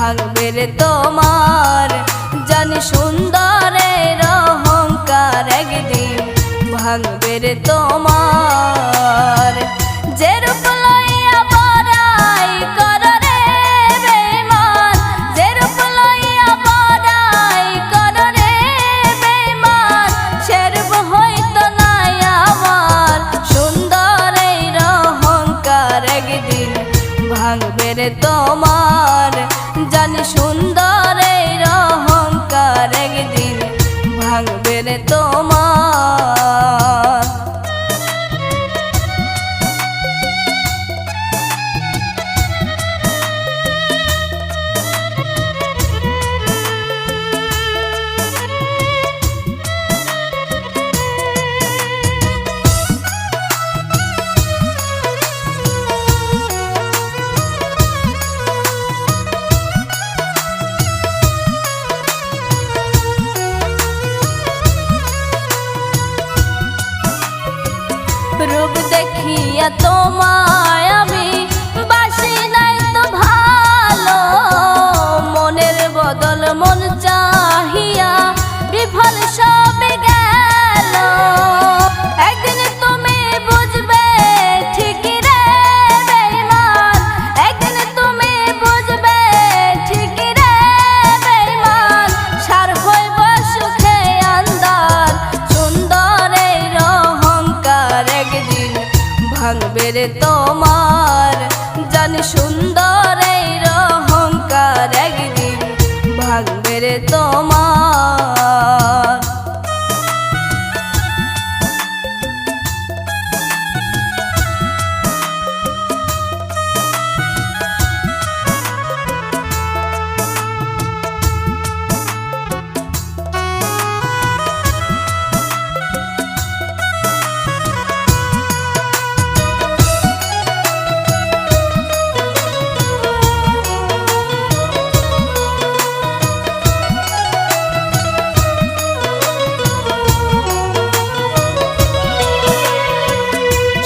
ভাঙবে রে তোমার জানি সুন্দরের অহংকার একদিন ভাঙবে রে তোমার। যে রূপ লইয়া বড়াই করো রে বেঈমান, যে রূপ লইয়া বড়াই করো রে বেঈমান, সে রূপ হইতো নাই আমার সুন্দরের অহংকার একদিন ভাঙবে রে তোমার জানি সুন্দরের অহংকার একদিন ভাঙবে রে তোমার। রূপ দেখিয়া তোমায় আমি বাসি নাই তো ভালো, মনের বদল মন চাহিয়া বিফল সবে গেল। একদিন তুমি বুঝবে ঠিকই রে বেঈমান, একদিন তুমি বুঝবে ঠিকই রে বেঈমান, সার হইব সুখে আন্দার সুন্দরের অহংকার একদিন ভাঙবে রে তোমার জানি সুন্দরের অহংকার একদিন ভাঙবে রে তোমার।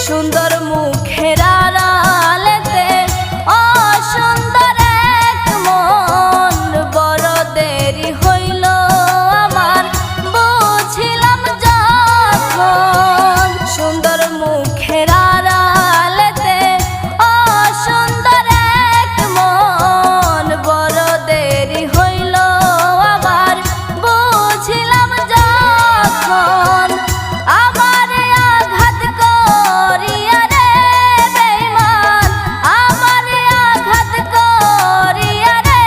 সুন্দর মুখের আড়ালেতে অসুন্দর এক মন, বড় দেরি হইল আমার বুঝিলাম যখন। সুন্দর মুখের আড়ালেতে অসুন্দর এক মন, বড় দেরি হইল আমার বুঝিলাম যখন। আমারে আঘাত করিয়া রে বেঈমান, আমারে আঘাত করিয়া রে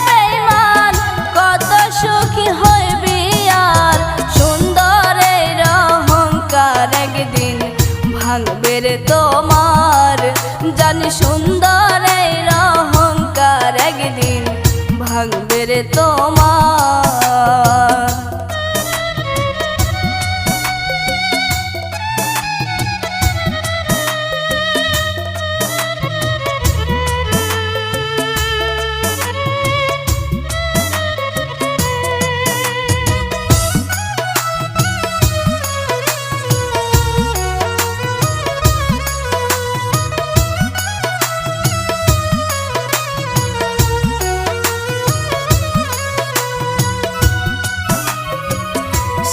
বেঈমান, কত সুখী হইবি আর সুন্দরের অহংকার একদিন ভাঙবে রে তোমার জানি সুন্দরের অহংকার একদিন ভাঙবে রে তোমার।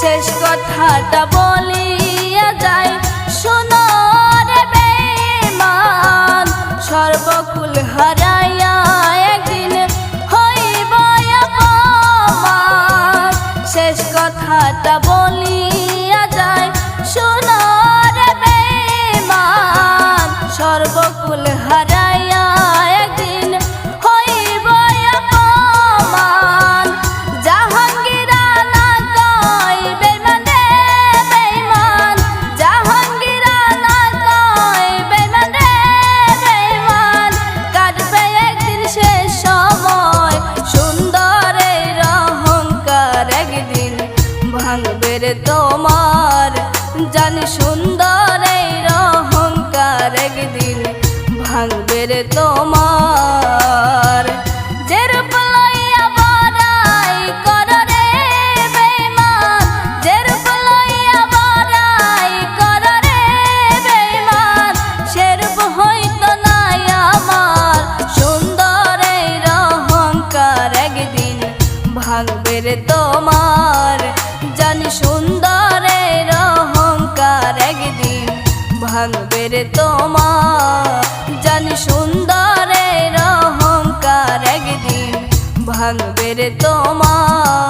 শেষ কথাটা বলিয়া যায় শোনো রে বেঈমান, সর্বকুল হারাইয়া একদিন হইব অপমান। শেষ কথাটা বলিয়া যায় শোনো রে বেঈমান, সর্বকুল হারাইয়া একদিন হইব অপমান। জাহাঙ্গীরা না কয় বেঈমান রে বেঈমান, জাহাঙ্গীরা না কয় বেঈমান রে বেঈমান, কাটবে একদিন শেষ সময় সুন্দরের অহংকার একদিন ভাঙবে রে তোমার জানি সুন্দরের অহংকার একদিন ভাঙবে রে তোমার। যে রূপ লইয়া বড়াই করো রে বেঈমান, যে রূপ লইয়া বড়াই করো রে বেঈমান, সে রূপ হইতো নাই আমার সুন্দরের অহংকার ভাঙবে রে তোমার জান সুন্দরের অহংকার একদিন ভাঙবে রে তোমার জান সুন্দরের অহংকার একদিন ভাঙবে রে তোমার